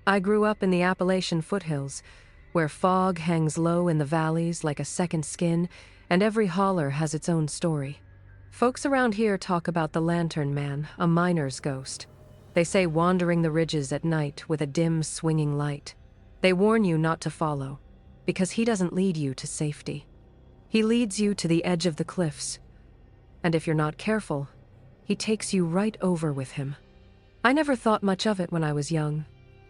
I grew up in the Appalachian foothills, where fog hangs low in the valleys like a second skin, and every holler has its own story. Folks around here talk about the Lantern Man, a miner's ghost. They say wandering the ridges at night with a dim, swinging light. They warn you not to follow, because he doesn't lead you to safety. He leads you to the edge of the cliffs, and if you're not careful, he takes you right over with him. I never thought much of it when I was young.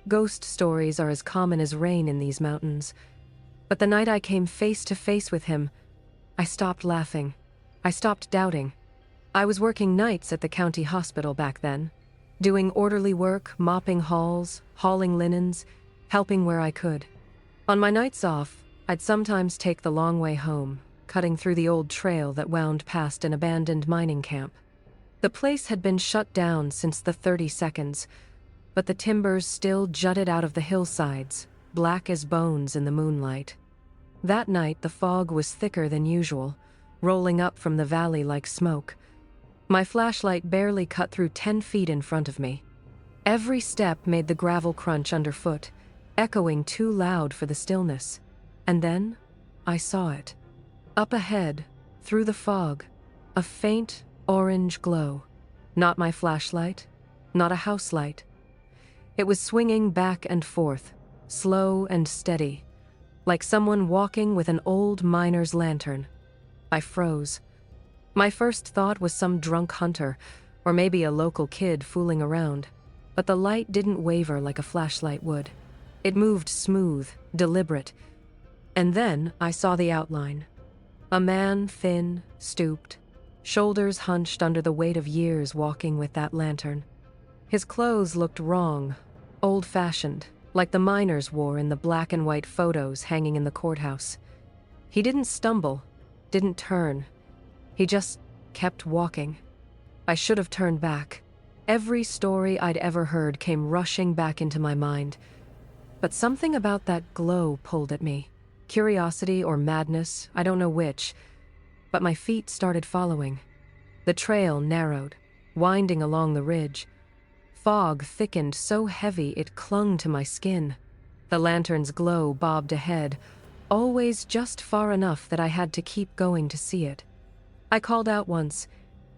Ghost stories are as common as rain in these mountains. But the night I came face to face with him, I stopped laughing. I stopped doubting. I was working nights at the county hospital back then, doing orderly work, mopping halls, hauling linens, helping where I could. On my nights off, I'd sometimes take the long way home, cutting through the old trail that wound past an abandoned mining camp. The place had been shut down since the 30 seconds, but the timbers still jutted out of the hillsides, black as bones in the moonlight. That night, the fog was thicker than usual, rolling up from the valley like smoke. My flashlight barely cut through 10 feet in front of me. Every step made the gravel crunch underfoot, echoing too loud for the stillness. And then, I saw it. Up ahead, through the fog, a faint orange glow. Not my flashlight, not a house light. It was swinging back and forth, slow and steady, like someone walking with an old miner's lantern. I froze. My first thought was some drunk hunter, or maybe a local kid fooling around. But the light didn't waver like a flashlight would. It moved smooth, deliberate. And then I saw the outline. A man, thin, stooped, shoulders hunched under the weight of years walking with that lantern. His clothes looked wrong, old-fashioned, like the miners wore in the black and white photos hanging in the courthouse. He didn't stumble, didn't turn. He just kept walking. I should have turned back. Every story I'd ever heard came rushing back into my mind. But something about that glow pulled at me. Curiosity or madness, I don't know which. But my feet started following. The trail narrowed, winding along the ridge. Fog thickened so heavy it clung to my skin. The lantern's glow bobbed ahead, always just far enough that I had to keep going to see it. I called out once,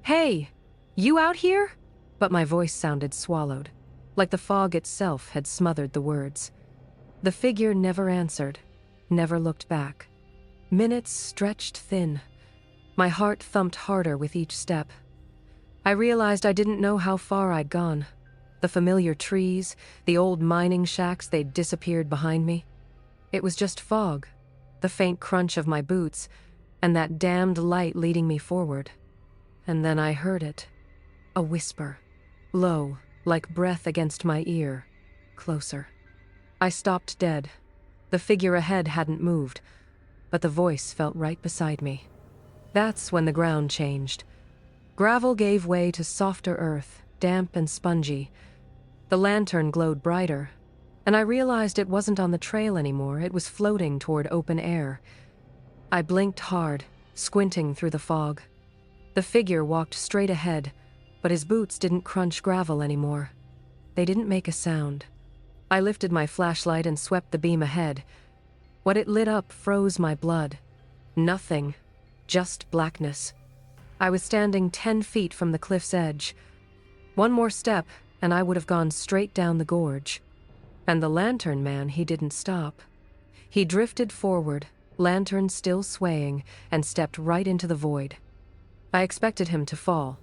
"Hey, you out here?" But my voice sounded swallowed, like the fog itself had smothered the words. The figure never answered, never looked back. Minutes stretched thin. My heart thumped harder with each step. I realized I didn't know how far I'd gone. The familiar trees, the old mining shacks, they'd disappeared behind me. It was just fog, the faint crunch of my boots, and that damned light leading me forward. And then I heard it. A whisper, low, like breath against my ear, closer. I stopped dead. The figure ahead hadn't moved, but the voice felt right beside me. That's when the ground changed. Gravel gave way to softer earth, damp and spongy. The lantern glowed brighter, and I realized it wasn't on the trail anymore, it was floating toward open air. I blinked hard, squinting through the fog. The figure walked straight ahead, but his boots didn't crunch gravel anymore. They didn't make a sound. I lifted my flashlight and swept the beam ahead. What it lit up froze my blood. Nothing, just blackness. I was standing 10 feet from the cliff's edge. One more step, and I would have gone straight down the gorge. And the lantern man, he didn't stop. He drifted forward, lantern still swaying, and stepped right into the void. I expected him to fall,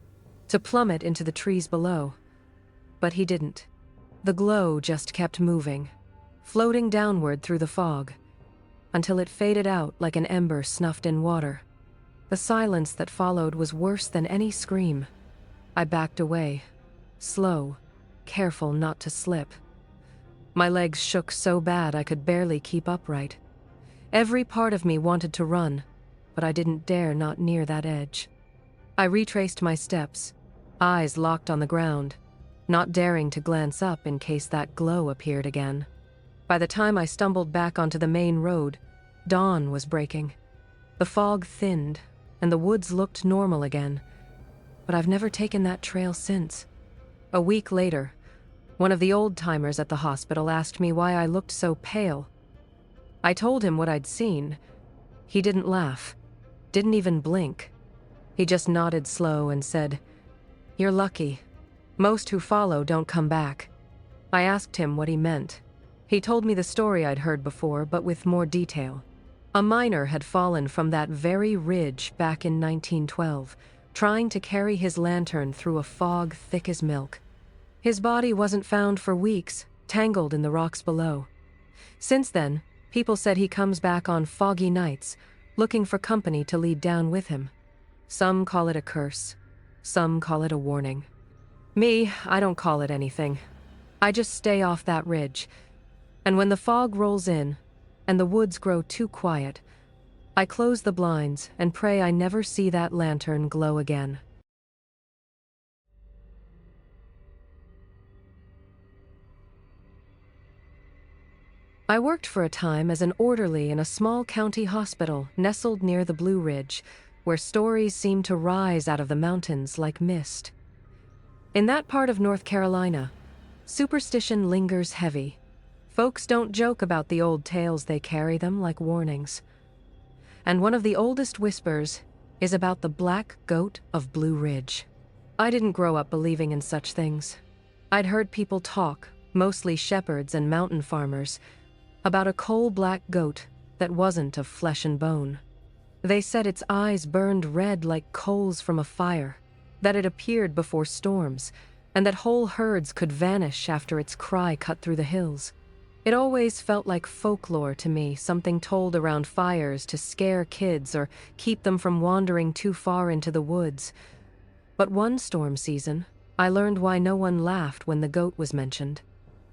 to plummet into the trees below. But he didn't. The glow just kept moving, floating downward through the fog, until it faded out like an ember snuffed in water. The silence that followed was worse than any scream. I backed away, slow, careful not to slip. My legs shook so bad I could barely keep upright. Every part of me wanted to run, but I didn't dare not near that edge. I retraced my steps, eyes locked on the ground, not daring to glance up in case that glow appeared again. By the time I stumbled back onto the main road, dawn was breaking. The fog thinned, and the woods looked normal again. But I've never taken that trail since. A week later, One of the old-timers at the hospital asked me why I looked so pale. I told him what I'd seen. He didn't laugh, didn't even blink. He just nodded slow and said, "You're lucky. Most who follow don't come back." I asked him what he meant. He told me the story I'd heard before, but with more detail. A miner had fallen from that very ridge back in 1912, trying to carry his lantern through a fog thick as milk. His body wasn't found for weeks, tangled in the rocks below. Since then, people said he comes back on foggy nights, looking for company to lead down with him. Some call it a curse. Some call it a warning. Me, I don't call it anything. I just stay off that ridge. And when the fog rolls in, and the woods grow too quiet, I close the blinds and pray I never see that lantern glow again. I worked for a time as an orderly in a small county hospital nestled near the Blue Ridge, where stories seem to rise out of the mountains like mist. In that part of North Carolina, superstition lingers heavy. Folks don't joke about the old tales, they carry them like warnings. And one of the oldest whispers is about the black goat of Blue Ridge. I didn't grow up believing in such things. I'd heard people talk, mostly shepherds and mountain farmers, about a coal-black goat that wasn't of flesh and bone. They said its eyes burned red like coals from a fire, that it appeared before storms, and that whole herds could vanish after its cry cut through the hills. It always felt like folklore to me, something told around fires to scare kids or keep them from wandering too far into the woods. But one storm season, I learned why no one laughed when the goat was mentioned.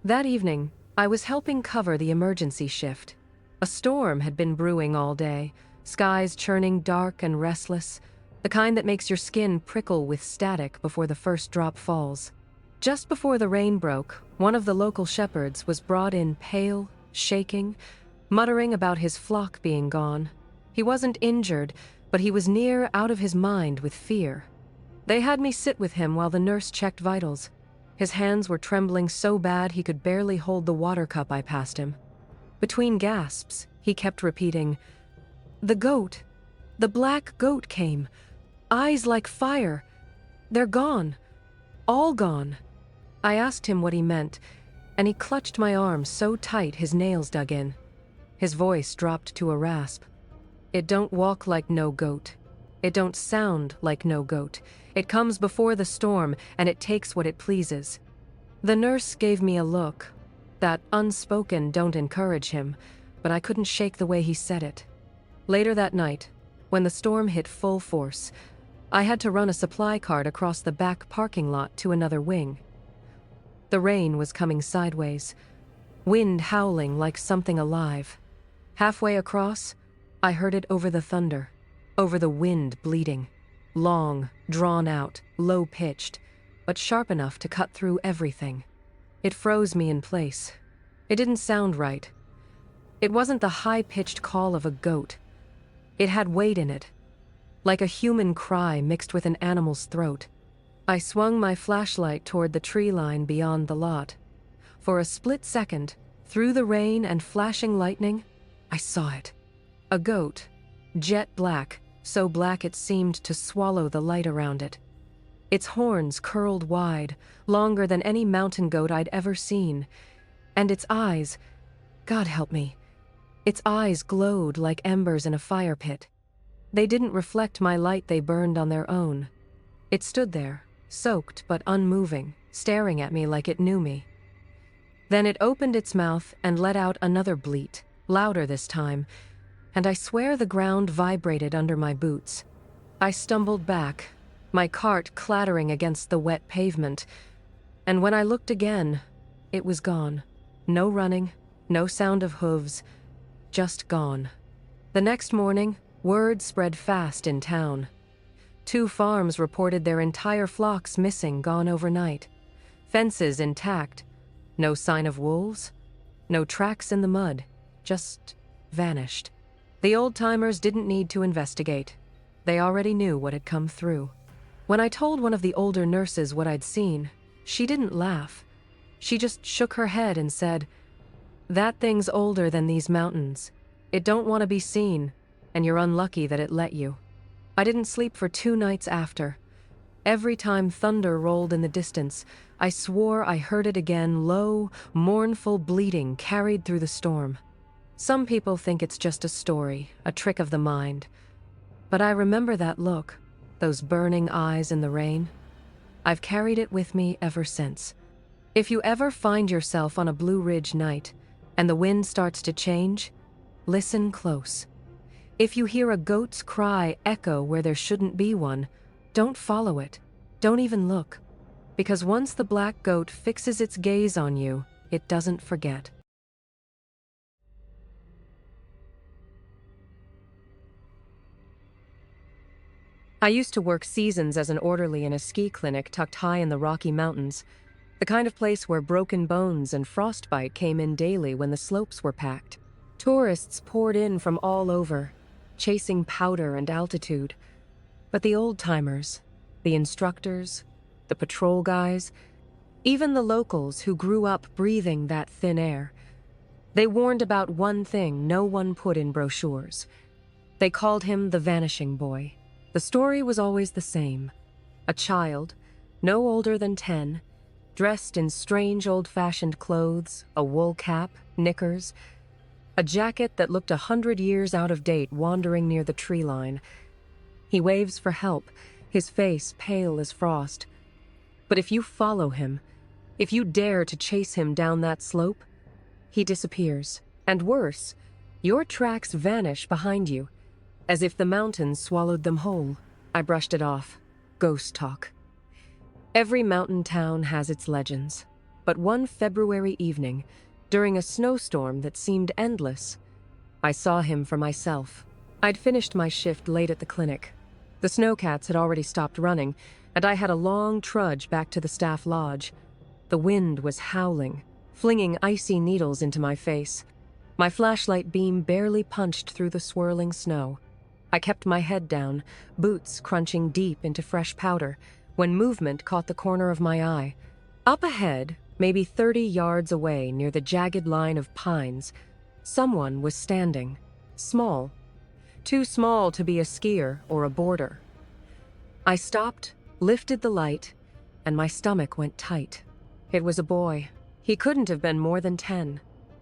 That evening, I was helping cover the emergency shift. A storm had been brewing all day, skies churning dark and restless, the kind that makes your skin prickle with static before the first drop falls. Just before the rain broke, one of the local shepherds was brought in pale, shaking, muttering about his flock being gone. He wasn't injured, but he was near out of his mind with fear. They had me sit with him while the nurse checked vitals. His hands were trembling so bad he could barely hold the water cup I passed him. Between gasps, he kept repeating, "The goat. The black goat came. Eyes like fire. They're gone. All gone." I asked him what he meant, and he clutched my arm so tight his nails dug in. His voice dropped to a rasp. "It don't walk like no goat. It don't sound like no goat. It comes before the storm, and it takes what it pleases." The nurse gave me a look. That unspoken "don't encourage him," but I couldn't shake the way he said it. Later that night, when the storm hit full force, I had to run a supply cart across the back parking lot to another wing. The rain was coming sideways, wind howling like something alive. Halfway across, I heard it over the thunder, over the wind bleeding. Long, drawn out, low-pitched, but sharp enough to cut through everything. It froze me in place. It didn't sound right. It wasn't the high-pitched call of a goat. It had weight in it, like a human cry mixed with an animal's throat. I swung my flashlight toward the tree line beyond the lot. For a split second, through the rain and flashing lightning, I saw it. A goat, jet black, so black it seemed to swallow the light around it. Its horns curled wide, longer than any mountain goat I'd ever seen. And its eyes, God help me, its eyes glowed like embers in a fire pit. They didn't reflect my light, they burned on their own. It stood there, soaked but unmoving, staring at me like it knew me. Then it opened its mouth and let out another bleat, louder this time, and I swear the ground vibrated under my boots. I stumbled back, my cart clattering against the wet pavement, and when I looked again, it was gone. No running, no sound of hooves, just gone. The next morning, word spread fast in town. 2 farms reported their entire flocks missing, gone overnight. Fences intact. No sign of wolves. No tracks in the mud. Just vanished. The old-timers didn't need to investigate. They already knew what had come through. When I told one of the older nurses what I'd seen, she didn't laugh. She just shook her head and said, "That thing's older than these mountains. It don't want to be seen, and you're unlucky that it let you." I didn't sleep for 2 nights after. Every time thunder rolled in the distance, I swore I heard it again, low, mournful bleating carried through the storm. Some people think it's just a story, a trick of the mind. But I remember that look, those burning eyes in the rain. I've carried it with me ever since. If you ever find yourself on a Blue Ridge night, and the wind starts to change, listen close. If you hear a goat's cry echo where there shouldn't be one, don't follow it. Don't even look. Because once the black goat fixes its gaze on you, it doesn't forget. I used to work seasons as an orderly in a ski clinic tucked high in the Rocky Mountains, the kind of place where broken bones and frostbite came in daily when the slopes were packed. Tourists poured in from all over, chasing powder and altitude. But the old-timers, the instructors, the patrol guys, even the locals who grew up breathing that thin air, they warned about one thing no one put in brochures. They called him the Vanishing Boy. The story was always the same. A child, no older than 10, dressed in strange old-fashioned clothes, a wool cap, knickers, a jacket that looked 100 years out of date wandering near the tree line. He waves for help, his face pale as frost. But if you follow him, if you dare to chase him down that slope, he disappears. And worse, your tracks vanish behind you, as if the mountains swallowed them whole. I brushed it off. Ghost talk. Every mountain town has its legends. But one February evening, during a snowstorm that seemed endless, I saw him for myself. I'd finished my shift late at the clinic. The snowcats had already stopped running, and I had a long trudge back to the staff lodge. The wind was howling, flinging icy needles into my face. My flashlight beam barely punched through the swirling snow. I kept my head down, boots crunching deep into fresh powder, when movement caught the corner of my eye. Up ahead, maybe 30 yards away near the jagged line of pines, someone was standing. Small. Too small to be a skier or a boarder. I stopped, lifted the light, and my stomach went tight. It was a boy. He couldn't have been more than 10.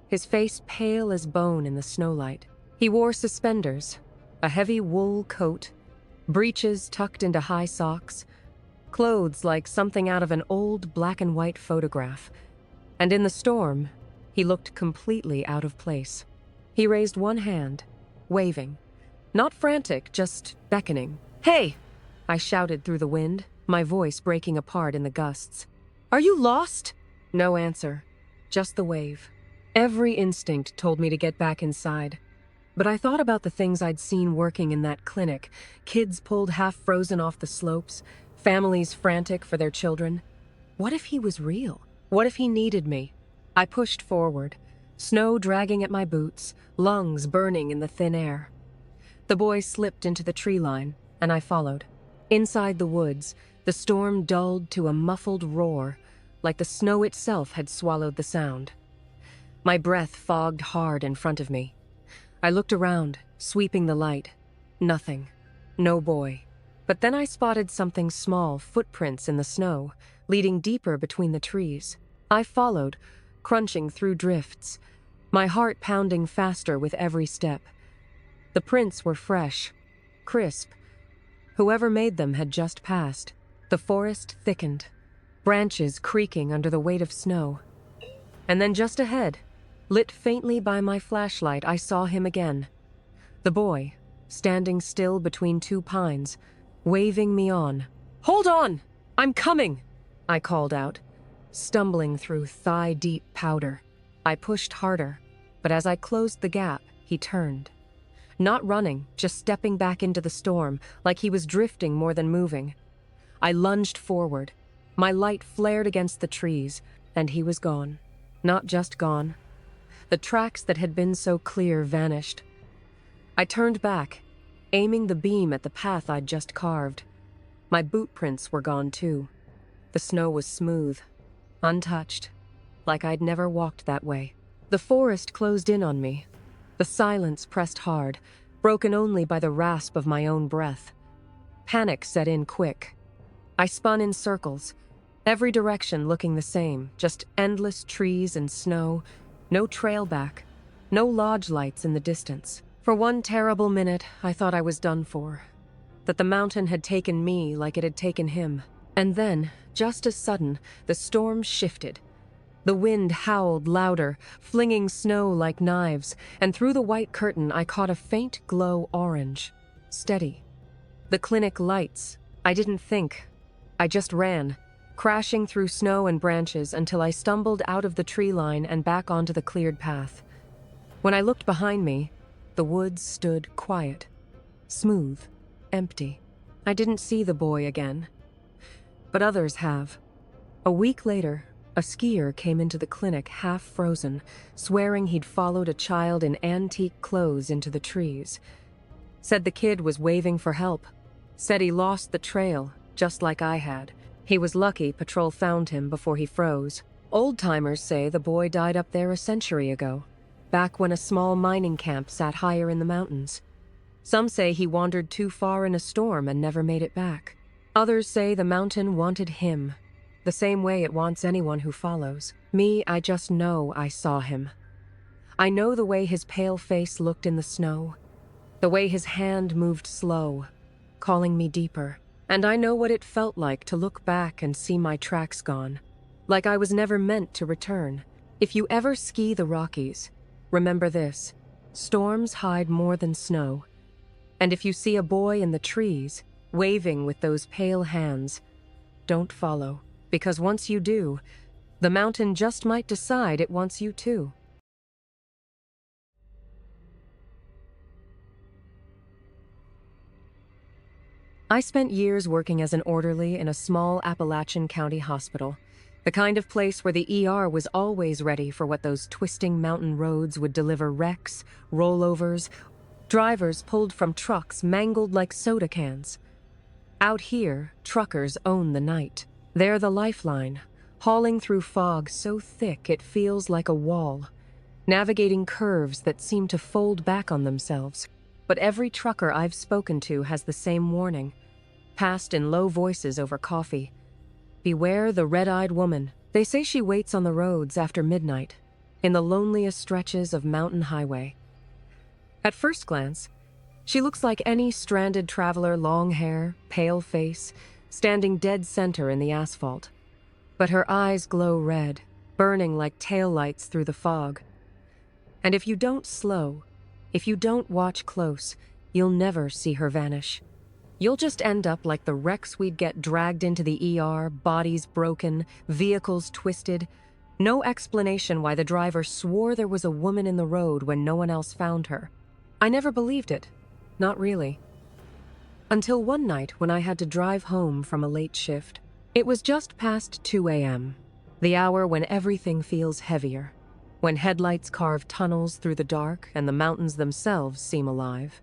His face pale as bone in the snowlight. He wore suspenders, a heavy wool coat, breeches tucked into high socks, clothes like something out of an old black and white photograph. And in the storm, he looked completely out of place. He raised one hand, waving. Not frantic, just beckoning. "Hey!" I shouted through the wind, my voice breaking apart in the gusts. "Are you lost?" No answer, just the wave. Every instinct told me to get back inside. But I thought about the things I'd seen working in that clinic. Kids pulled half-frozen off the slopes, families frantic for their children. What if he was real? What if he needed me? I pushed forward, snow dragging at my boots, lungs burning in the thin air. The boy slipped into the tree line, and I followed. Inside the woods, the storm dulled to a muffled roar, like the snow itself had swallowed the sound. My breath fogged hard in front of me. I looked around, sweeping the light. Nothing. No boy. But then I spotted something small, footprints in the snow, leading deeper between the trees. I followed, crunching through drifts, my heart pounding faster with every step. The prints were fresh, crisp. Whoever made them had just passed. The forest thickened, branches creaking under the weight of snow. And then just ahead, lit faintly by my flashlight, I saw him again. The boy, standing still between 2 pines, waving me on. "Hold on! I'm coming!" I called out, stumbling through thigh-deep powder. I pushed harder, but as I closed the gap, he turned. Not running, just stepping back into the storm, like he was drifting more than moving. I lunged forward. My light flared against the trees, and he was gone. Not just gone. The tracks that had been so clear vanished. I turned back, aiming the beam at the path I'd just carved. My boot prints were gone too. The snow was smooth, untouched. like I'd never walked that way. The forest closed in on me. The silence pressed hard, broken only by the rasp of my own breath. Panic set in quick. I spun in circles, every direction looking the same, just endless trees and snow, no trail back, no lodge lights in the distance. For one terrible minute, I thought I was done for, that the mountain had taken me like it had taken him. And then, just as sudden, the storm shifted. The wind howled louder, flinging snow like knives, and through the white curtain I caught a faint glow orange. Steady. The clinic lights. I didn't think. I just ran, crashing through snow and branches until I stumbled out of the tree line and back onto the cleared path. When I looked behind me, the woods stood quiet, smooth, empty. I didn't see the boy again, but others have. A week later, a skier came into the clinic half frozen, swearing he'd followed a child in antique clothes into the trees. Said the kid was waving for help. Said he lost the trail, just like I had. He was lucky patrol found him before he froze. Old-timers say the boy died up there a century ago, back when a small mining camp sat higher in the mountains. Some say he wandered too far in a storm and never made it back. Others say the mountain wanted him, the same way it wants anyone who follows. Me, I just know I saw him. I know the way his pale face looked in the snow, the way his hand moved slow, calling me deeper. And I know what it felt like to look back and see my tracks gone, like I was never meant to return. If you ever ski the Rockies, remember this: storms hide more than snow. And if you see a boy in the trees, waving with those pale hands, don't follow, because once you do, the mountain just might decide it wants you too. I spent years working as an orderly in a small Appalachian County hospital, the kind of place where the ER was always ready for what those twisting mountain roads would deliver: wrecks, rollovers, drivers pulled from trucks mangled like soda cans. Out here, truckers own the night. They're the lifeline, hauling through fog so thick it feels like a wall, navigating curves that seem to fold back on themselves. But every trucker I've spoken to has the same warning, passed in low voices over coffee. Beware the red-eyed woman. They say she waits on the roads after midnight, in the loneliest stretches of mountain highway. At first glance, she looks like any stranded traveler: long hair, pale face, standing dead center in the asphalt. But her eyes glow red, burning like taillights through the fog. And if you don't slow, if you don't watch close, you'll never see her vanish. You'll just end up like the wrecks we'd get dragged into the ER, bodies broken, vehicles twisted. No explanation why the driver swore there was a woman in the road when no one else found her. I never believed it. Not really. Until one night when I had to drive home from a late shift. It was just past 2 a.m., the hour when everything feels heavier, when headlights carve tunnels through the dark and the mountains themselves seem alive.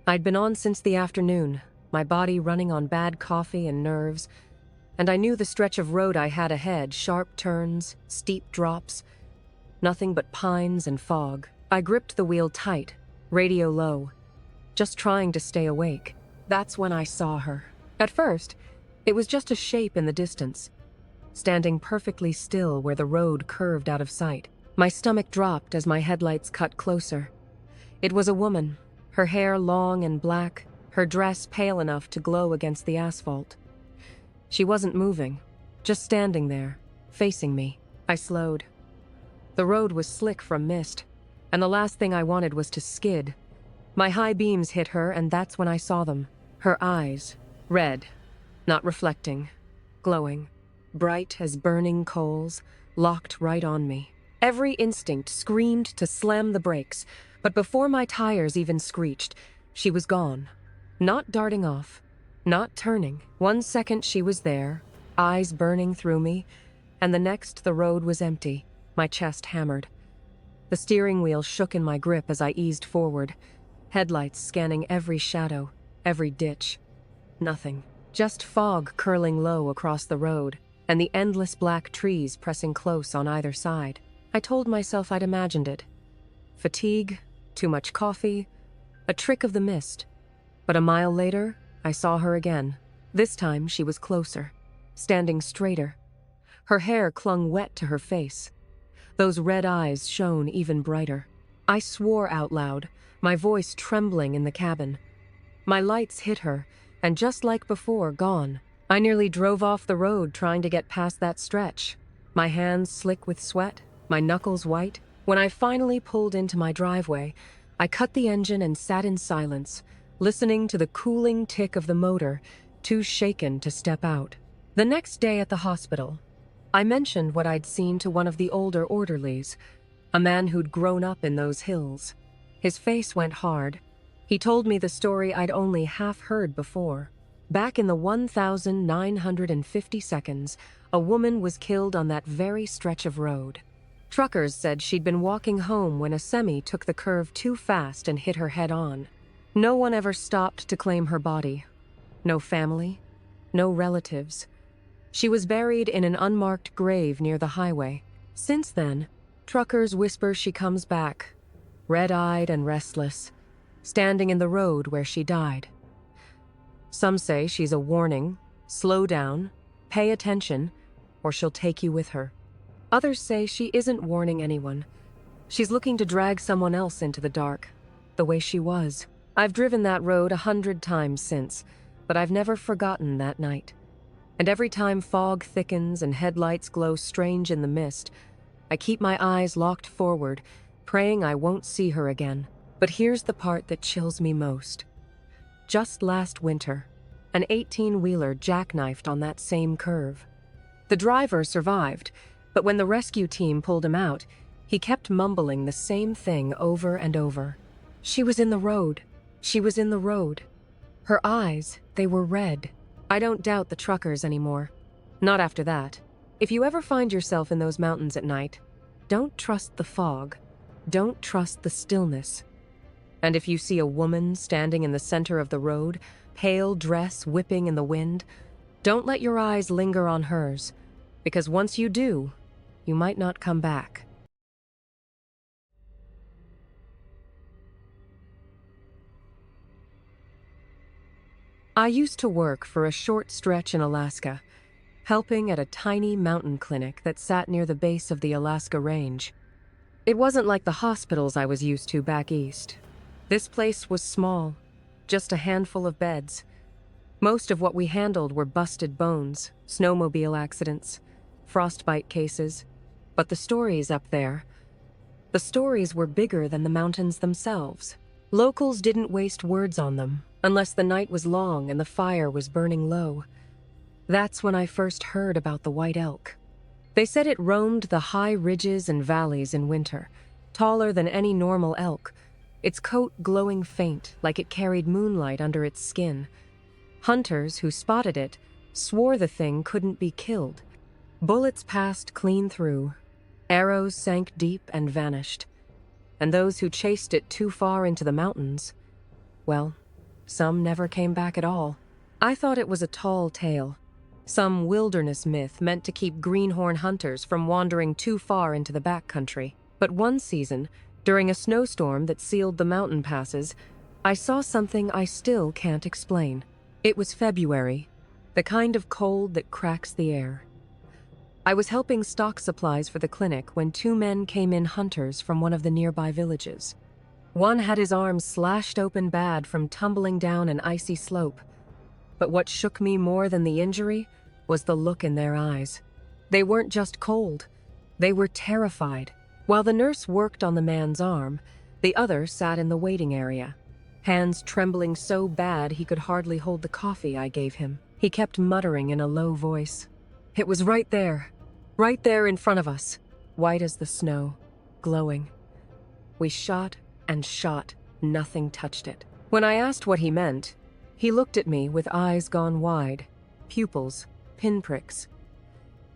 I'd been on since the afternoon, my body running on bad coffee and nerves, and I knew the stretch of road I had ahead: sharp turns, steep drops, nothing but pines and fog. I gripped the wheel tight, radio low, just trying to stay awake. That's when I saw her. At first, it was just a shape in the distance, standing perfectly still where the road curved out of sight. My stomach dropped as my headlights cut closer. It was a woman, her hair long and black, her dress pale enough to glow against the asphalt. She wasn't moving, just standing there, facing me. I slowed. The road was slick from mist, and the last thing I wanted was to skid. My high beams hit her, and that's when I saw them. Her eyes, red, not reflecting, glowing, bright as burning coals, locked right on me. Every instinct screamed to slam the brakes, but before my tires even screeched, she was gone. Not darting off, not turning. 1 second she was there, eyes burning through me, and the next the road was empty, my chest hammered. The steering wheel shook in my grip as I eased forward, headlights scanning every shadow, every ditch. Nothing. Just fog curling low across the road. and the endless black trees pressing close on either side. I told myself I'd imagined it. Fatigue, too much coffee, a trick of the mist. But a mile later, I saw her again. This time she was closer, standing straighter. Her hair clung wet to her face. Those red eyes shone even brighter. I swore out loud, my voice trembling in the cabin. My lights hit her, and just like before, gone. I nearly drove off the road trying to get past that stretch. My hands slick with sweat, my knuckles white. When I finally pulled into my driveway, I cut the engine and sat in silence, listening to the cooling tick of the motor, too shaken to step out. The next day at the hospital, I mentioned what I'd seen to one of the older orderlies, a man who'd grown up in those hills. His face went hard. He told me the story I'd only half heard before. Back in the 1,950 seconds, a woman was killed on that very stretch of road. Truckers said she'd been walking home when a semi took the curve too fast and hit her head on. No one ever stopped to claim her body. No family, no relatives. She was buried in an unmarked grave near the highway. Since then, truckers whisper she comes back, red-eyed and restless, standing in the road where she died. Some say she's a warning, slow down, pay attention, or she'll take you with her. Others say she isn't warning anyone. She's looking to drag someone else into the dark, the way she was. I've driven that road 100 times since, but I've never forgotten that night. And every time fog thickens and headlights glow strange in the mist, I keep my eyes locked forward, praying I won't see her again. But here's the part that chills me most. Just last winter, an 18-wheeler jackknifed on that same curve. The driver survived, but when the rescue team pulled him out, he kept mumbling the same thing over and over. She was in the road. She was in the road. Her eyes, they were red. I don't doubt the truckers anymore. Not after that. If you ever find yourself in those mountains at night, don't trust the fog. Don't trust the stillness. And if you see a woman standing in the center of the road, pale dress whipping in the wind, don't let your eyes linger on hers, because once you do, you might not come back. I used to work for a short stretch in Alaska, helping at a tiny mountain clinic that sat near the base of the Alaska Range. It wasn't like the hospitals I was used to back east. This place was small, just a handful of beds. Most of what we handled were busted bones, snowmobile accidents, frostbite cases. But the stories up there, the stories were bigger than the mountains themselves. Locals didn't waste words on them, unless the night was long and the fire was burning low. That's when I first heard about the white elk. They said it roamed the high ridges and valleys in winter, taller than any normal elk, its coat glowing faint like it carried moonlight under its skin. Hunters who spotted it swore the thing couldn't be killed. Bullets passed clean through. Arrows sank deep and vanished. And those who chased it too far into the mountains, well, some never came back at all. I thought it was a tall tale, some wilderness myth meant to keep greenhorn hunters from wandering too far into the backcountry. But one season, during a snowstorm that sealed the mountain passes, I saw something I still can't explain. It was February, the kind of cold that cracks the air. I was helping stock supplies for the clinic when two men came in, hunters from one of the nearby villages. One had his arm slashed open bad from tumbling down an icy slope. But what shook me more than the injury was the look in their eyes. They weren't just cold, they were terrified. While the nurse worked on the man's arm, the other sat in the waiting area, hands trembling so bad he could hardly hold the coffee I gave him. He kept muttering in a low voice. It was right there in front of us, white as the snow, glowing. We shot and shot, nothing touched it. When I asked what he meant, he looked at me with eyes gone wide, pupils, pinpricks.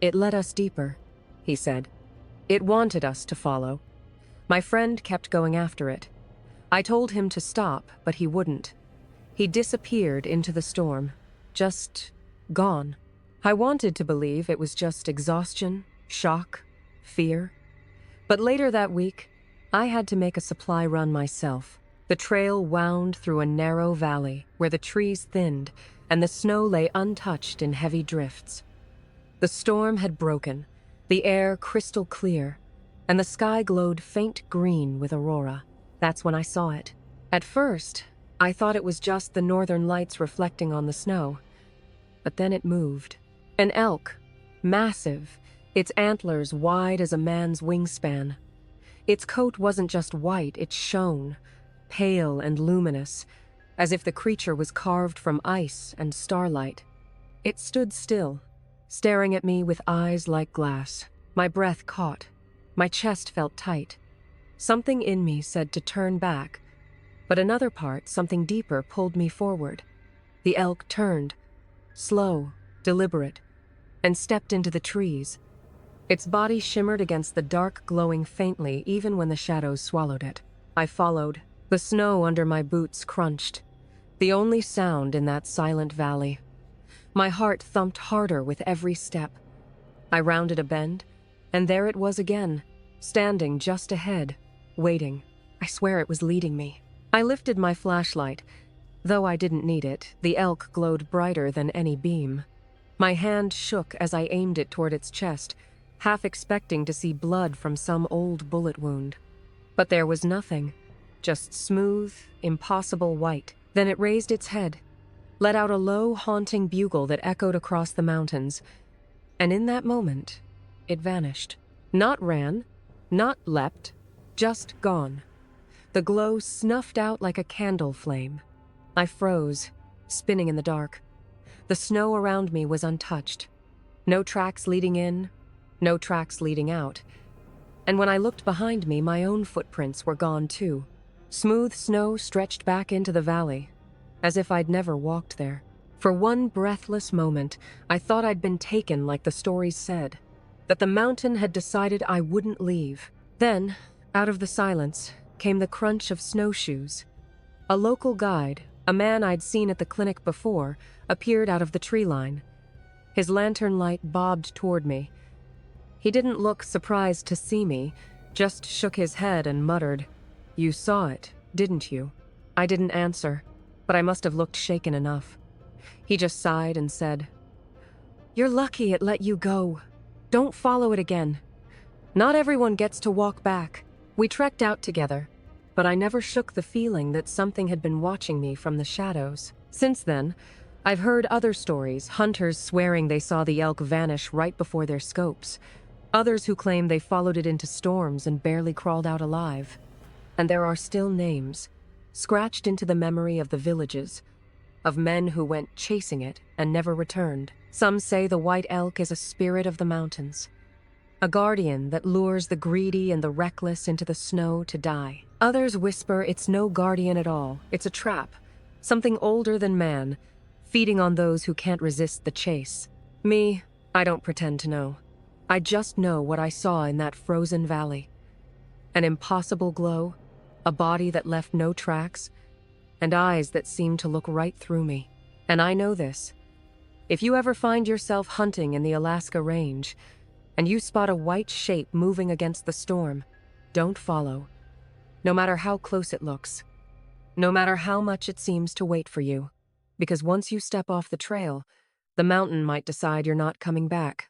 It led us deeper, he said. It wanted us to follow. My friend kept going after it. I told him to stop, but he wouldn't. He disappeared into the storm, just gone. I wanted to believe it was just exhaustion, shock, fear. But later that week, I had to make a supply run myself. The trail wound through a narrow valley where the trees thinned and the snow lay untouched in heavy drifts. The storm had broken, the air crystal clear, and the sky glowed faint green with aurora. That's when I saw it. At first, I thought it was just the northern lights reflecting on the snow. But then it moved. An elk, massive, its antlers wide as a man's wingspan. Its coat wasn't just white, it shone, pale and luminous, as if the creature was carved from ice and starlight. It stood still, staring at me with eyes like glass. My breath caught. My chest felt tight. Something in me said to turn back, but another part, something deeper, pulled me forward. The elk turned, slow, deliberate, and stepped into the trees. Its body shimmered against the dark, glowing faintly even when the shadows swallowed it. I followed. The snow under my boots crunched, the only sound in that silent valley. My heart thumped harder with every step. I rounded a bend, and there it was again, standing just ahead, waiting. I swear it was leading me. I lifted my flashlight. Though I didn't need it, the elk glowed brighter than any beam. My hand shook as I aimed it toward its chest, half expecting to see blood from some old bullet wound. But there was nothing, just smooth, impossible white. Then it raised its head, let out a low, haunting bugle that echoed across the mountains, and in that moment, it vanished. Not ran, not leapt, just gone. The glow snuffed out like a candle flame. I froze, spinning in the dark. The snow around me was untouched. No tracks leading in, no tracks leading out. And when I looked behind me, my own footprints were gone too. Smooth snow stretched back into the valley, as if I'd never walked there. For one breathless moment, I thought I'd been taken like the stories said, that the mountain had decided I wouldn't leave. Then, out of the silence, came the crunch of snowshoes. A local guide, a man I'd seen at the clinic before, appeared out of the tree line. His lantern light bobbed toward me. He didn't look surprised to see me, just shook his head and muttered, "You saw it, didn't you?" I didn't answer, but I must have looked shaken enough. He just sighed and said, "You're lucky it let you go. Don't follow it again. Not everyone gets to walk back." We trekked out together, but I never shook the feeling that something had been watching me from the shadows. Since then, I've heard other stories, hunters swearing they saw the elk vanish right before their scopes, others who claim they followed it into storms and barely crawled out alive. And there are still names, scratched into the memory of the villages, of men who went chasing it and never returned. Some say the white elk is a spirit of the mountains, a guardian that lures the greedy and the reckless into the snow to die. Others whisper it's no guardian at all, it's a trap, something older than man, feeding on those who can't resist the chase. Me, I don't pretend to know. I just know what I saw in that frozen valley. An impossible glow, a body that left no tracks, and eyes that seemed to look right through me. And I know this. If you ever find yourself hunting in the Alaska range, and you spot a white shape moving against the storm, don't follow. No matter how close it looks. No matter how much it seems to wait for you. Because once you step off the trail, the mountain might decide you're not coming back.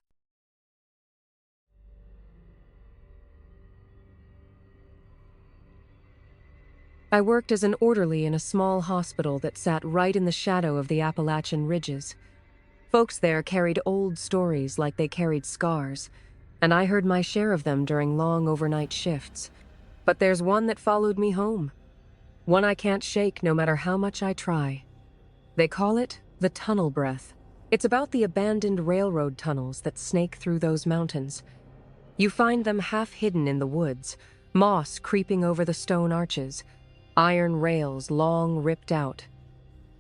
I worked as an orderly in a small hospital that sat right in the shadow of the Appalachian ridges. Folks there carried old stories like they carried scars, and I heard my share of them during long overnight shifts. But there's one that followed me home. One I can't shake no matter how much I try. They call it the tunnel breath. It's about the abandoned railroad tunnels that snake through those mountains. You find them half hidden in the woods, moss creeping over the stone arches, iron rails long ripped out.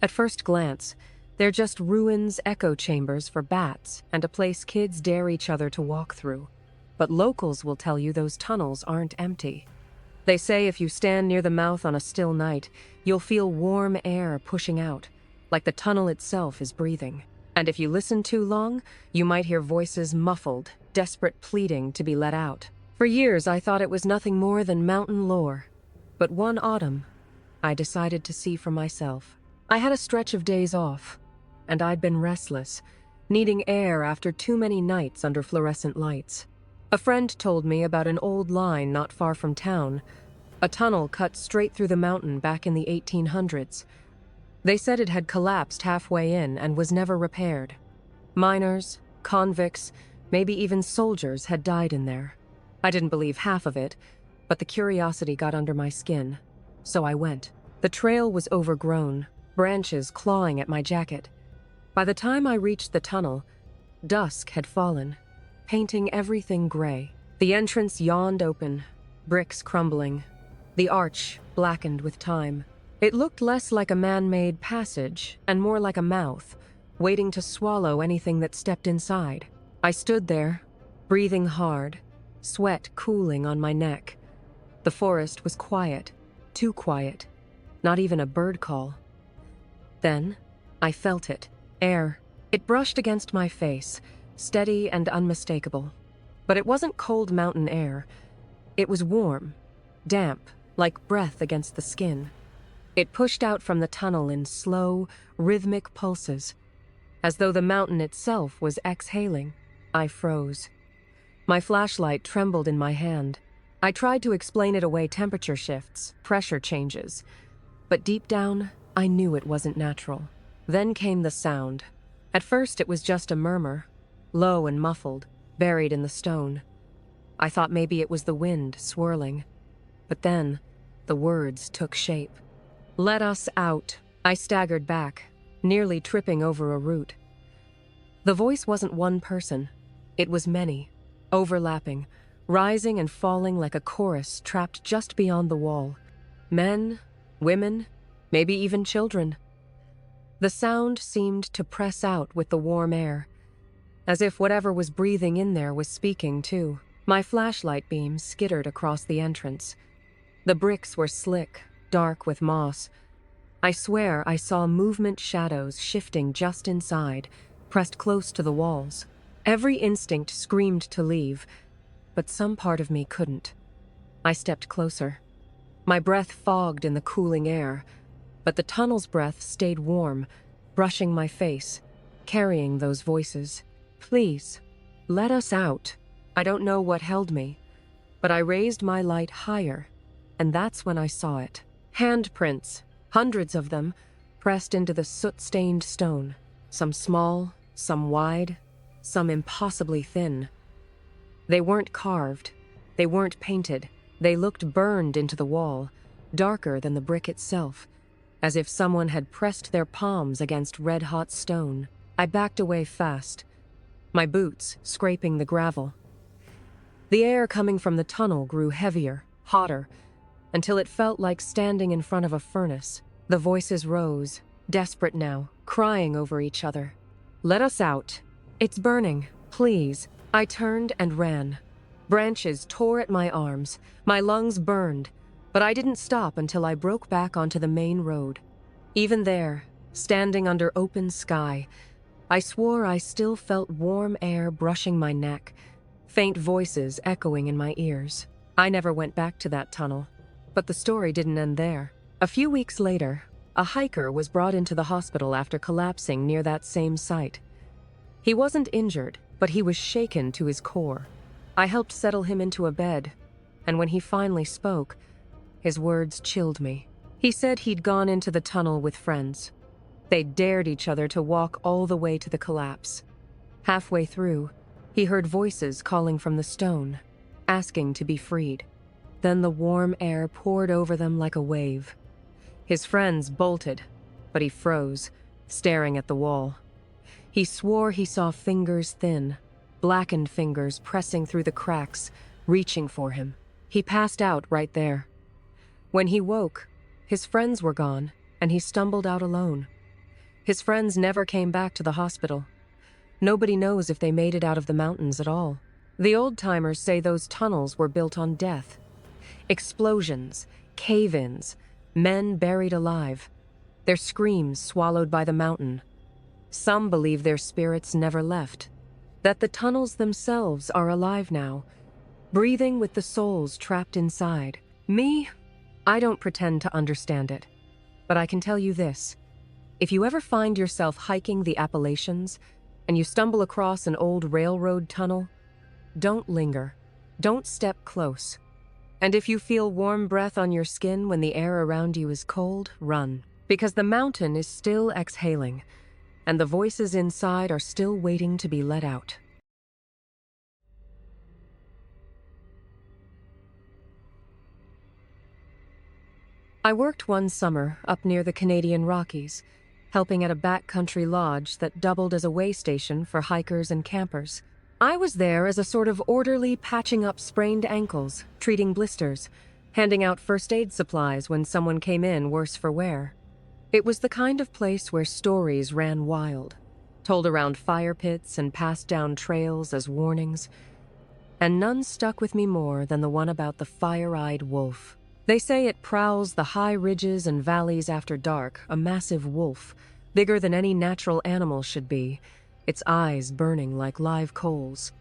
At first glance, they're just ruins, echo chambers for bats, and a place kids dare each other to walk through. But locals will tell you those tunnels aren't empty. They say if you stand near the mouth on a still night, you'll feel warm air pushing out, like the tunnel itself is breathing. And if you listen too long, you might hear voices muffled, desperate pleading to be let out. For years, I thought it was nothing more than mountain lore. But one autumn, I decided to see for myself. I had a stretch of days off, and I'd been restless, needing air after too many nights under fluorescent lights. A friend told me about an old line not far from town, a tunnel cut straight through the mountain back in the 1800s. They said it had collapsed halfway in and was never repaired. Miners, convicts, maybe even soldiers had died in there. I didn't believe half of it, but the curiosity got under my skin, so I went. The trail was overgrown, branches clawing at my jacket. By the time I reached the tunnel, dusk had fallen, painting everything gray. The entrance yawned open, bricks crumbling, the arch blackened with time. It looked less like a man-made passage and more like a mouth, waiting to swallow anything that stepped inside. I stood there, breathing hard, sweat cooling on my neck. The forest was quiet, too quiet, not even a bird call. Then, I felt it, air. It brushed against my face, steady and unmistakable. But it wasn't cold mountain air. It was warm, damp, like breath against the skin. It pushed out from the tunnel in slow, rhythmic pulses, as though the mountain itself was exhaling. I froze. My flashlight trembled in my hand. I tried to explain it away: temperature shifts, pressure changes. But deep down, I knew it wasn't natural. Then came the sound. At first it was just a murmur, low and muffled, buried in the stone. I thought maybe it was the wind swirling. But then, the words took shape. "Let us out." I staggered back, nearly tripping over a root. The voice wasn't one person. It was many, overlapping, rising and falling like a chorus trapped just beyond the wall. Men, women, maybe even children. The sound seemed to press out with the warm air, as if whatever was breathing in there was speaking too. My flashlight beam skittered across the entrance. The bricks were slick, dark with moss. I swear I saw movement shadows shifting just inside, pressed close to the walls. Every instinct screamed to leave, but some part of me couldn't. I stepped closer. My breath fogged in the cooling air, but the tunnel's breath stayed warm, brushing my face, carrying those voices. "Please, let us out." I don't know what held me, but I raised my light higher, and that's when I saw it. Handprints, hundreds of them, pressed into the soot-stained stone. Some small, some wide, some impossibly thin. They weren't carved. They weren't painted. They looked burned into the wall, darker than the brick itself, as if someone had pressed their palms against red-hot stone. I backed away fast, my boots scraping the gravel. The air coming from the tunnel grew heavier, hotter, until it felt like standing in front of a furnace. The voices rose, desperate now, crying over each other. "Let us out. It's burning. Please." I turned and ran. Branches tore at my arms. My lungs burned, but I didn't stop until I broke back onto the main road. Even there, standing under open sky, I swore I still felt warm air brushing my neck, faint voices echoing in my ears. I never went back to that tunnel, but the story didn't end there. A few weeks later, a hiker was brought into the hospital after collapsing near that same site. He wasn't injured, but he was shaken to his core. I helped settle him into a bed, and when he finally spoke, his words chilled me. He said he'd gone into the tunnel with friends. They dared each other to walk all the way to the collapse. Halfway through, he heard voices calling from the stone, asking to be freed. Then the warm air poured over them like a wave. His friends bolted, but he froze, staring at the wall. He swore he saw fingers thin, blackened fingers pressing through the cracks, reaching for him. He passed out right there. When he woke, his friends were gone, and he stumbled out alone. His friends never came back to the hospital. Nobody knows if they made it out of the mountains at all. The old-timers say those tunnels were built on death. Explosions, cave-ins, men buried alive, their screams swallowed by the mountain. Some believe their spirits never left, that the tunnels themselves are alive now, breathing with the souls trapped inside. Me, I don't pretend to understand it, but I can tell you this. If you ever find yourself hiking the Appalachians and you stumble across an old railroad tunnel, don't linger. Don't step close. And if you feel warm breath on your skin when the air around you is cold, run. Because the mountain is still exhaling, and the voices inside are still waiting to be let out. I worked one summer up near the Canadian Rockies, helping at a backcountry lodge that doubled as a way station for hikers and campers. I was there as a sort of orderly patching up sprained ankles, treating blisters, handing out first aid supplies when someone came in worse for wear. It was the kind of place where stories ran wild, told around fire pits and passed down trails as warnings, and none stuck with me more than the one about the fire-eyed wolf. They say it prowls the high ridges and valleys after dark, a massive wolf, bigger than any natural animal should be, its eyes burning like live coals.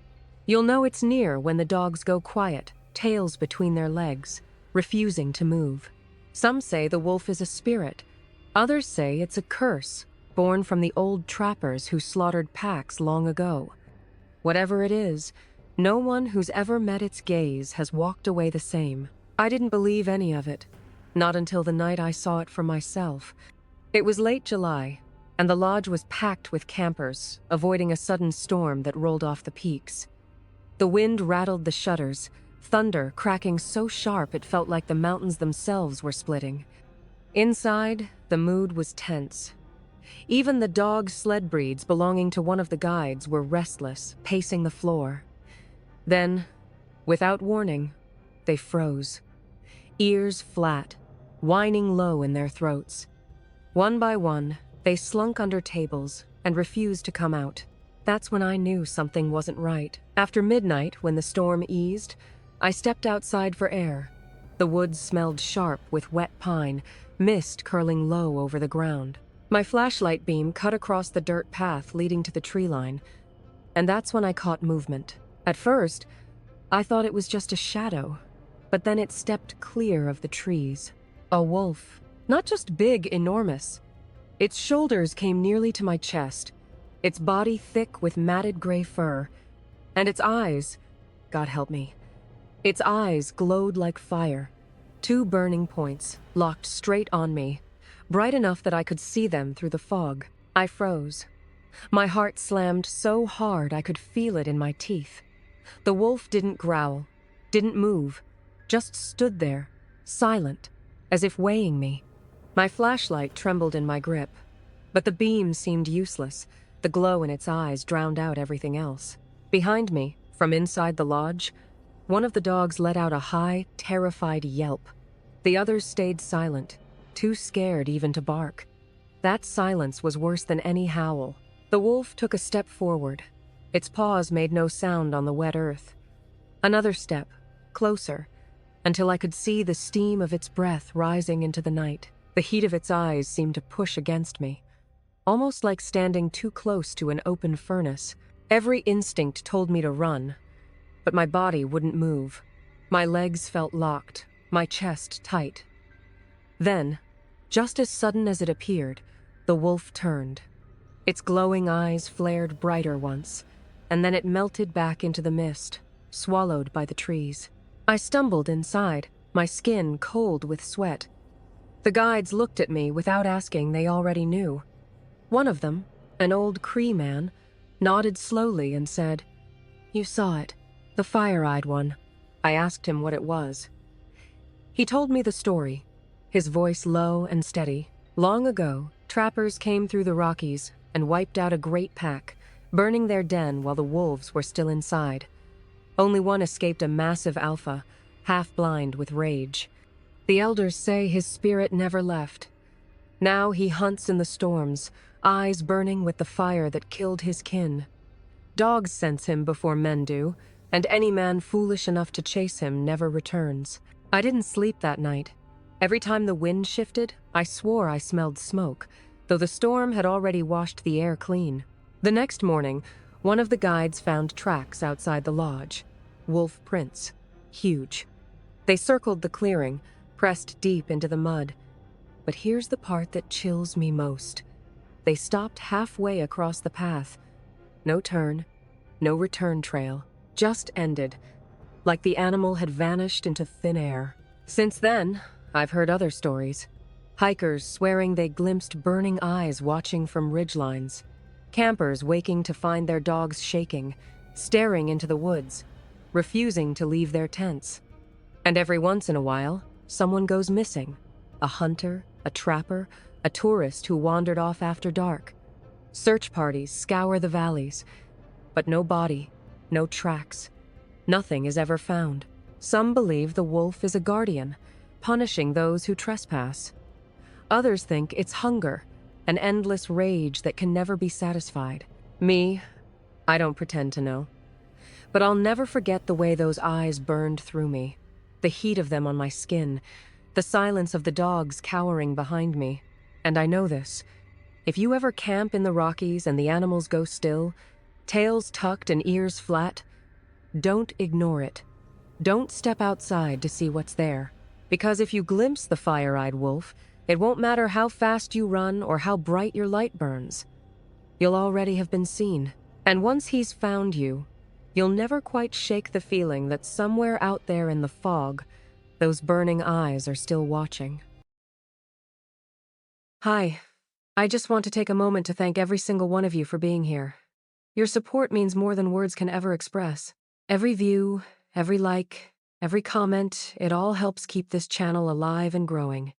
You'll know it's near when the dogs go quiet, tails between their legs, refusing to move. Some say the wolf is a spirit. Others say it's a curse, born from the old trappers who slaughtered packs long ago. Whatever it is, no one who's ever met its gaze has walked away the same. I didn't believe any of it, not until the night I saw it for myself. It was late July, and the lodge was packed with campers, avoiding a sudden storm that rolled off the peaks. The wind rattled the shutters, thunder cracking so sharp it felt like the mountains themselves were splitting. Inside, the mood was tense. Even the dog sled breeds belonging to one of the guides were restless, pacing the floor. Then, without warning, they froze. Ears flat, whining low in their throats. One by one, they slunk under tables and refused to come out. That's when I knew something wasn't right. After midnight, when the storm eased, I stepped outside for air. The woods smelled sharp with wet pine, mist curling low over the ground. My flashlight beam cut across the dirt path leading to the tree line, and that's when I caught movement. At first, I thought it was just a shadow, but then it stepped clear of the trees. A wolf. Not just big, enormous. Its shoulders came nearly to my chest, its body thick with matted gray fur, and its eyes, God help me, its eyes glowed like fire. 2 burning points, locked straight on me, bright enough that I could see them through the fog. I froze. My heart slammed so hard I could feel it in my teeth. The wolf didn't growl, didn't move, just stood there, silent, as if weighing me. My flashlight trembled in my grip, but the beam seemed useless. The glow in its eyes drowned out everything else. Behind me, from inside the lodge, one of the dogs let out a high, terrified yelp. The others stayed silent, too scared even to bark. That silence was worse than any howl. The wolf took a step forward. Its paws made no sound on the wet earth. Another step, closer, until I could see the steam of its breath rising into the night. The heat of its eyes seemed to push against me, almost like standing too close to an open furnace. Every instinct told me to run, but my body wouldn't move. My legs felt locked, my chest tight. Then, just as sudden as it appeared, the wolf turned. Its glowing eyes flared brighter once, and then it melted back into the mist, swallowed by the trees. I stumbled inside, my skin cold with sweat. The guides looked at me without asking. They already knew. One of them, an old Cree man, nodded slowly and said, "You saw it, the fire-eyed one." I asked him what it was. He told me the story, his voice low and steady. Long ago, trappers came through the Rockies and wiped out a great pack, burning their den while the wolves were still inside. Only one escaped, a massive alpha, half-blind with rage. The elders say his spirit never left. Now he hunts in the storms, eyes burning with the fire that killed his kin. Dogs sense him before men do, and any man foolish enough to chase him never returns. I didn't sleep that night. Every time the wind shifted, I swore I smelled smoke, though the storm had already washed the air clean. The next morning, one of the guides found tracks outside the lodge. Wolf prints. Huge. They circled the clearing, pressed deep into the mud. But here's the part that chills me most. They stopped halfway across the path. No turn, no return trail, just ended, like the animal had vanished into thin air. Since then, I've heard other stories. Hikers swearing they glimpsed burning eyes watching from ridgelines. Campers waking to find their dogs shaking, staring into the woods, refusing to leave their tents. And every once in a while, someone goes missing. A hunter, a trapper, a tourist who wandered off after dark. Search parties scour the valleys, but no body, no tracks. Nothing is ever found. Some believe the wolf is a guardian, punishing those who trespass. Others think it's hunger, an endless rage that can never be satisfied. Me, I don't pretend to know. But I'll never forget the way those eyes burned through me, the heat of them on my skin, the silence of the dogs cowering behind me. And I know this. If you ever camp in the Rockies and the animals go still, tails tucked and ears flat, don't ignore it. Don't step outside to see what's there. Because if you glimpse the fire-eyed wolf, it won't matter how fast you run or how bright your light burns. You'll already have been seen. And once he's found you, you'll never quite shake the feeling that somewhere out there in the fog, those burning eyes are still watching. Hi. I just want to take a moment to thank every single one of you for being here. Your support means more than words can ever express. Every view, every like, every comment, it all helps keep this channel alive and growing.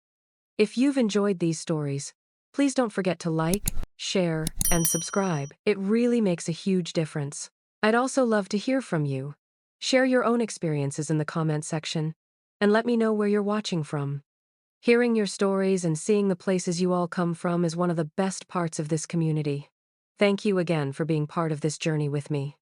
If you've enjoyed these stories, please don't forget to like, share, and subscribe. It really makes a huge difference. I'd also love to hear from you. Share your own experiences in the comment section, and let me know where you're watching from. Hearing your stories and seeing the places you all come from is one of the best parts of this community. Thank you again for being part of this journey with me.